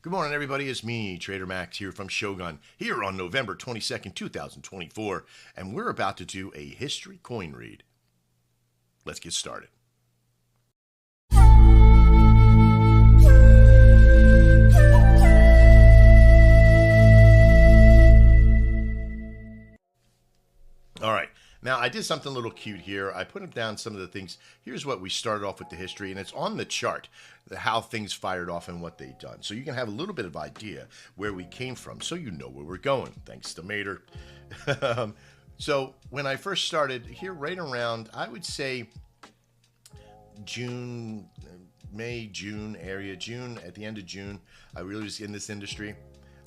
Good morning, everybody. It's me, Trader Max, here from Shogun, here on November 22nd, 2024, and we're about to do a history coin read. Let's get started. All right. Now, I did something a little cute here. I put down some of the things. Here's what we started off with the history, and it's on the chart, how things fired off and what they've done. So you can have a little bit of idea where we came from, so you know where we're going, thanks to Mater. So when I first started here, right around, I would say June, May, June area, June, at the end of June, I really was in this industry.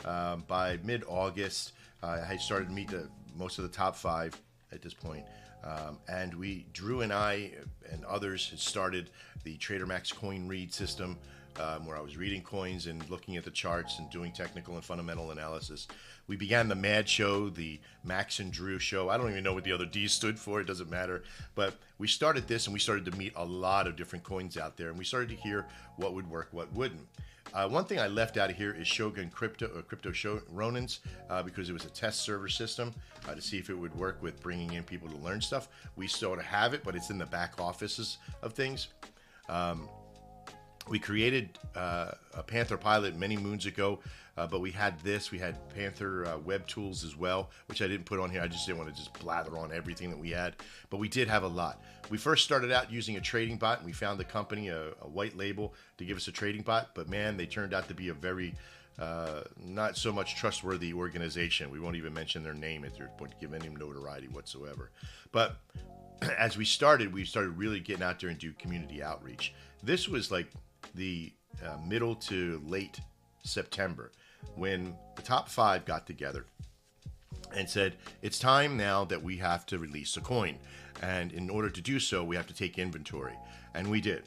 By mid-August, I started to meet most of the top five at this point. And Drew and I and others had started the Trader Max coin read system, where I was reading coins and looking at the charts and doing technical and fundamental analysis. We began the MAD show, the Max and Drew show. I don't even know what the other D stood for. It doesn't matter. But we started this, and we started to meet a lot of different coins out there, and we started to hear what would work, what wouldn't. One thing I left out of here is Shogun Crypto Ronins, because it was a test server system to see if it would work with bringing in people to learn stuff. We sort of have it, but it's in the back offices of things. We created a Panther pilot many moons ago, but we had Panther web tools as well, which I didn't put on here. I just didn't want to just blather on everything that we had, but we did have a lot. We first started out using a trading bot, and we found the company, a white label, to give us a trading bot, but man, they turned out to be a very not so much trustworthy organization. We won't even mention their name at this point to give any notoriety whatsoever. But as we started really getting out there and do community outreach. This was like the middle to late September, when the top five got together and said, it's time now that we have to release a coin. And in order to do so, we have to take inventory. And we did.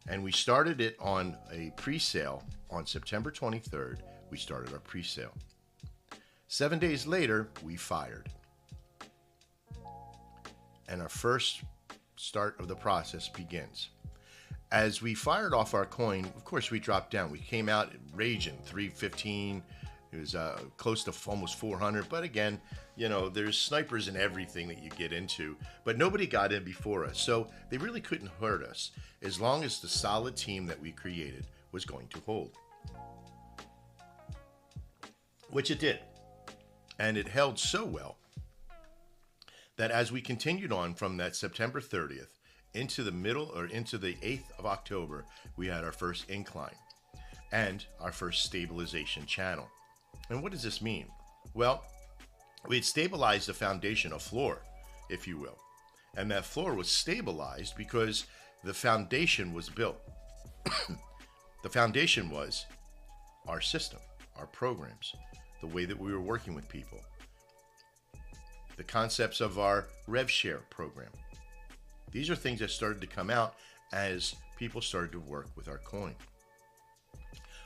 And we started it on a pre-sale on September 23rd. We started our pre-sale. 7 days later, we fired. And our first start of the process begins. As we fired off our coin, of course, we dropped down. We came out raging, 315. It was close to almost 400. But again, you know, there's snipers in everything that you get into. But nobody got in before us. So they really couldn't hurt us as long as the solid team that we created was going to hold. Which it did. And it held so well that as we continued on from that September 30th, into the 8th of October, we had our first incline and our first stabilization channel. And what does this mean? Well, we had stabilized the foundation, a floor, if you will. And that floor was stabilized because the foundation was built. The foundation was our system, our programs, the way that we were working with people, the concepts of our rev share program. These are things that started to come out as people started to work with our coin.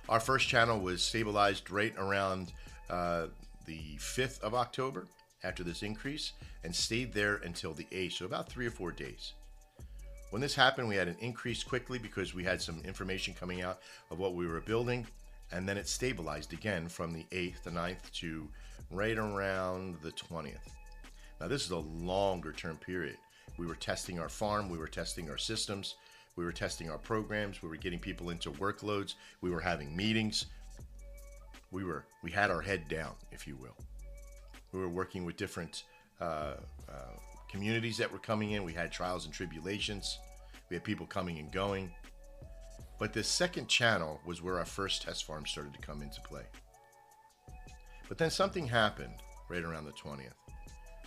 Our first channel was stabilized right around the 5th of October after this increase, and stayed there until the 8th, so about 3 or 4 days. When this happened, we had an increase quickly because we had some information coming out of what we were building, and then it stabilized again from the 8th, the 9th to right around the 20th. Now this is a longer term period. We were testing our farm, we were testing our systems, we were testing our programs, we were getting people into workloads, we were having meetings. We had our head down, if you will. We were working with different communities that were coming in. We had trials and tribulations. We had people coming and going. But the second channel was where our first test farm started to come into play. But then something happened right around the 20th.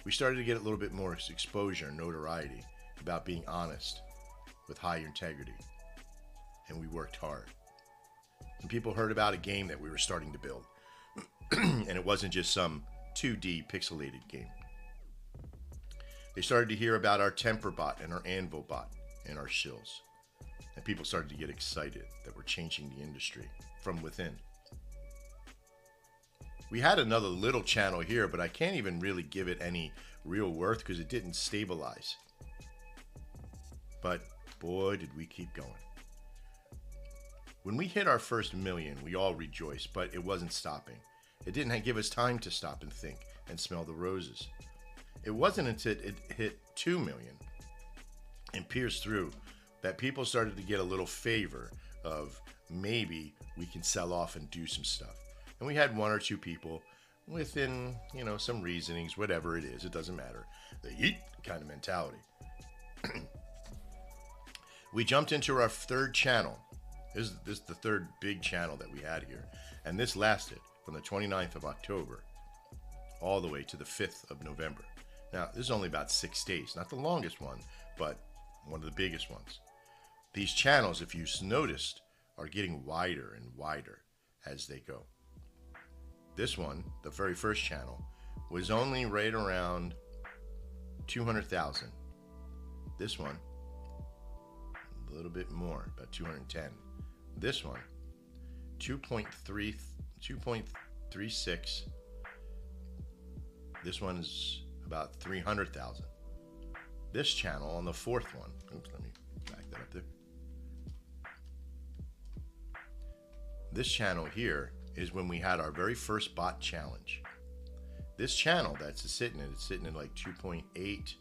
We started to get a little bit more exposure and notoriety about being honest with high integrity. And we worked hard. And people heard about a game that we were starting to build. And it wasn't just some 2D pixelated game. They started to hear about our temper bot and our anvil bot and our shills. And people started to get excited that we're changing the industry from within. We had another little channel here, but I can't even really give it any real worth because it didn't stabilize. But boy, did we keep going. When we hit our first million, we all rejoiced, but it wasn't stopping. It didn't give us time to stop and think and smell the roses. It wasn't until it hit 2 million and pierced through that people started to get a little favor of maybe we can sell off and do some stuff. And we had one or two people within, some reasonings, whatever it is, it doesn't matter. The yeet kind of mentality. We jumped into our third channel. This is the third big channel that we had here. And this lasted from the 29th of October all the way to the 5th of November. Now, this is only about 6 days. Not the longest one, but one of the biggest ones. These channels, if you noticed, are getting wider and wider as they go. This one, the very first channel, was only right around 200,000. This one, a little bit more, about 210. This one, 2.36. This one is about 300,000. This channel on the fourth one, oops, let me back that up there. This channel here is when we had our very first bot challenge. This channel that's sitting in, it's sitting in like 2.8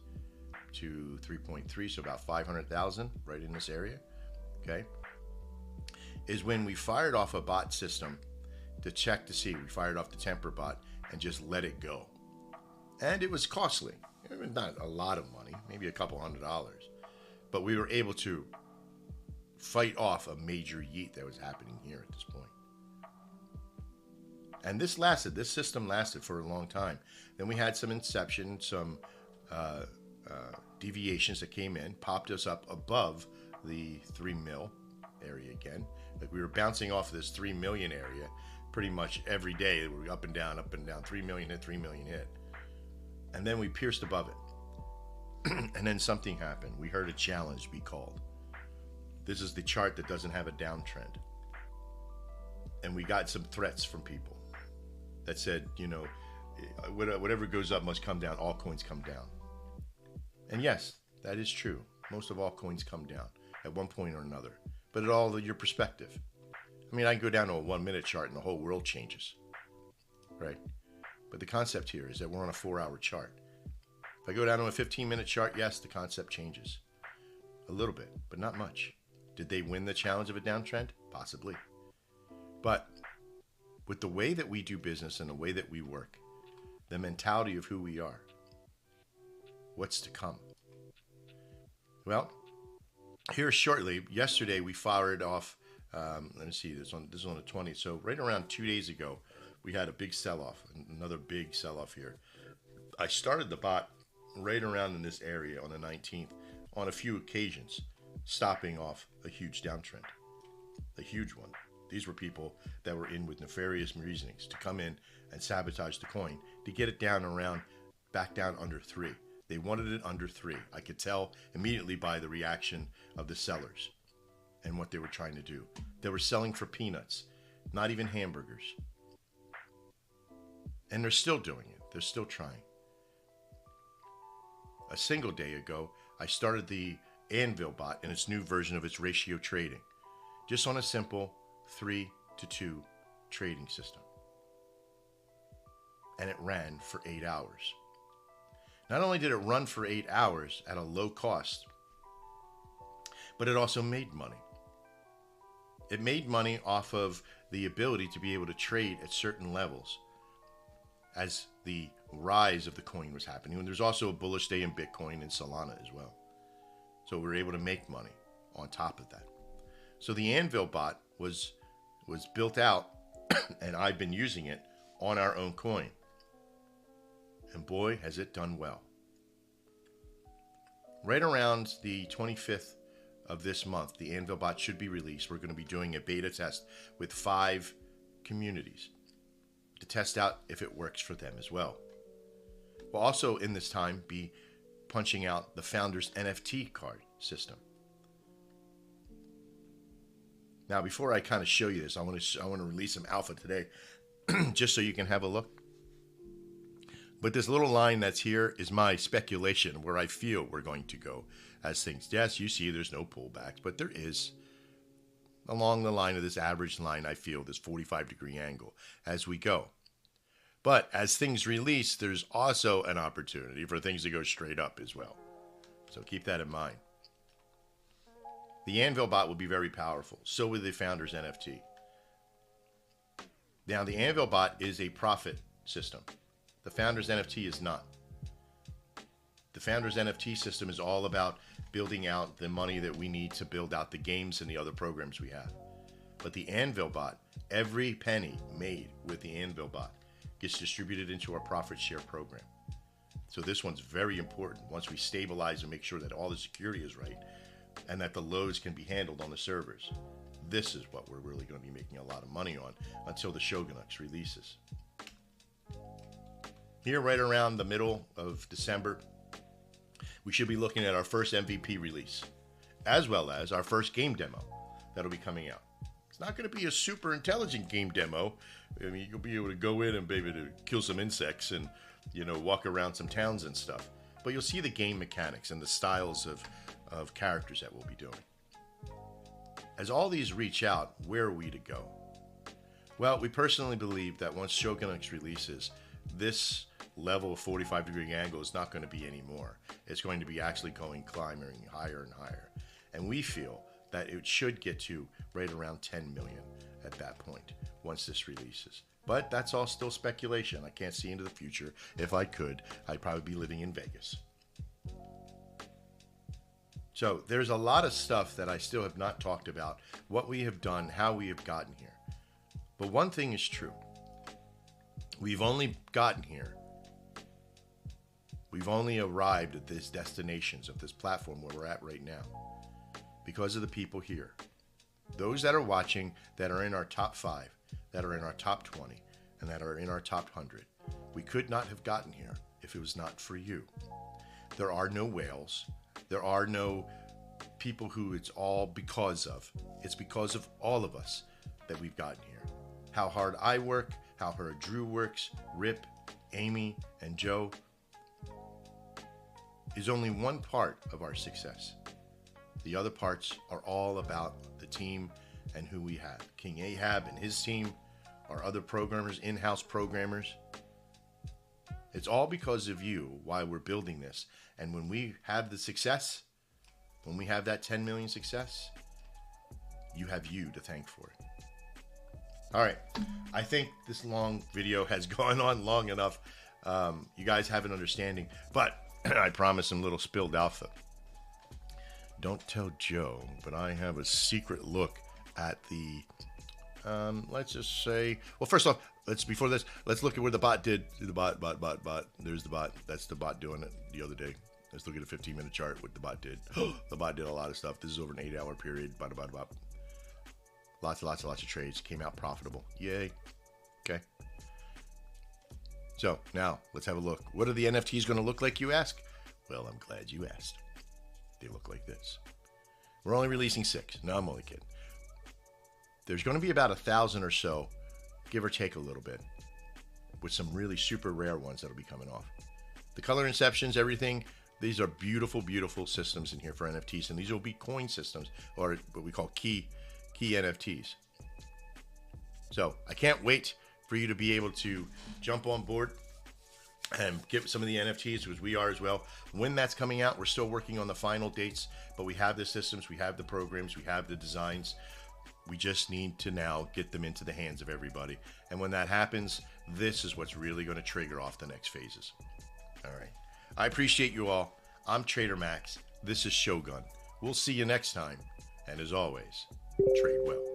to 3.3, so about 500,000 right in this area, okay? Is when we fired off a bot system to check to see. We fired off the temper bot and just let it go. And it was costly. It was not a lot of money, maybe a couple $100. But we were able to fight off a major yeet that was happening here at this point. And this system lasted for a long time. Then we had some inception, some deviations that came in, popped us up above the 3 mil area again. Like we were bouncing off this 3 million area pretty much every day. We were up and down, 3 million hit, 3 million hit. And then we pierced above it. And then something happened. We heard a challenge be called. This is the chart that doesn't have a downtrend. And we got some threats from people that said, whatever goes up must come down. All coins come down. And yes, that is true. Most of all coins come down at one point or another. But it all your perspective. I mean, I can go down to a 1 minute chart and the whole world changes. Right? But the concept here is that we're on a 4-hour chart. If I go down to a 15-minute chart, yes, the concept changes. A little bit, but not much. Did they win the challenge of a downtrend? Possibly. But with the way that we do business and the way that we work, the mentality of who we are, what's to come? Well, here shortly, yesterday we fired off, let me see, this is on the 20th. So right around 2 days ago, we had a big sell-off, another big sell-off here. I started the bot right around in this area on the 19th on a few occasions, stopping off a huge downtrend, a huge one. These were people that were in with nefarious reasonings to come in and sabotage the coin to get it down back down under 3. They wanted it under 3. I could tell immediately by the reaction of the sellers and what they were trying to do. They were selling for peanuts, not even hamburgers. And they're still doing it. They're still trying. A single day ago, I started the Anvil bot in its new version of its ratio trading, just on a simple 3-to-2 trading system. And it ran for 8 hours. Not only did it run for 8 hours at a low cost, but it also made money. It made money off of the ability to be able to trade at certain levels as the rise of the coin was happening. And there's also a bullish day in Bitcoin and Solana as well. So we were able to make money on top of that. So the Anvil bot was built out and I've been using it on our own coin. And boy, has it done well. Right around the 25th of this month, the Anvil bot should be released. We're going to be doing a beta test with 5 communities to test out if it works for them as well. We'll also in this time be punching out the founder's NFT card system. Now, before I kind of show you this, I want to release some alpha today, just so you can have a look. But this little line that's here is my speculation where I feel we're going to go as things. Yes, you see there's no pullbacks, but there is along the line of this average line, I feel, this 45-degree angle as we go. But as things release, there's also an opportunity for things to go straight up as well. So keep that in mind. The Anvil bot will be very powerful. So will the Founders NFT. Now, the Anvil bot is a profit system. The Founders NFT is not. The Founders NFT system is all about building out the money that we need to build out the games and the other programs we have. But the Anvil bot, every penny made with the Anvil bot gets distributed into our profit share program. So this one's very important. Once we stabilize and make sure that all the security is right and that the loads can be handled on the servers, this is what we're really going to be making a lot of money on until the Shogun releases. Here, right around the middle of December, we should be looking at our first MVP release, as well as our first game demo that'll be coming out. It's not going to be a super intelligent game demo. I mean, you'll be able to go in and be able to kill some insects and, you know, walk around some towns and stuff. But you'll see the game mechanics and the styles of characters that we'll be doing. As all these reach out, where are we to go? Well, we personally believe that once Shogun releases, this level of 45-degree angle is not going to be anymore. It's going to be actually climbing higher and higher. And we feel that it should get to right around 10 million at that point once this releases. But that's all still speculation. I can't see into the future. If I could, I'd probably be living in Vegas. So there's a lot of stuff that I still have not talked about, what we have done, how we have gotten here. But one thing is true. We've only gotten here. We've only arrived at these destinations of this platform where we're at right now because of the people here. Those that are watching, that are in our top 5, that are in our top 20, and that are in our top 100. We could not have gotten here if it was not for you. There are no whales. There are no people who it's all because of. It's because of all of us that we've gotten here. How hard I work, how hard Drew works, Rip, Amy, and Joe is only one part of our success. The other parts are all about the team and who we have. King Ahab and his team, our other programmers, in-house programmers. It's all because of you why we're building this. And when we have the success, when we have that 10 million success, you have you to thank for it. All right. I think this long video has gone on long enough. You guys have an understanding, but I promise some little spilled alpha. Don't tell Joe, but I have a secret look at the, let's just say, well, first off, before this, let's look at where the bot did. The bot. There's the bot. That's the bot doing it the other day. Let's look at a 15-minute chart, what the bot did. The bot did a lot of stuff. This is over an 8-hour period. Bot. Lots of trades. Came out profitable. Yay. Okay. So now let's have a look. What are the NFTs going to look like, you ask? Well, I'm glad you asked. They look like this. We're only releasing 6. No, I'm only kidding. There's going to be about 1,000 or so, give or take a little bit, with some really super rare ones that'll be coming off. The color inceptions, everything, these are beautiful, beautiful systems in here for NFTs, and these will be coin systems, or what we call key NFTs. So I can't wait for you to be able to jump on board and get some of the NFTs, because we are as well. When that's coming out, we're still working on the final dates, but we have the systems, we have the programs, we have the designs. We just need to now get them into the hands of everybody. And when that happens, this is what's really going to trigger off the next phases. All right. I appreciate you all. I'm Trader Max. This is Shogun. We'll see you next time. And as always, trade well.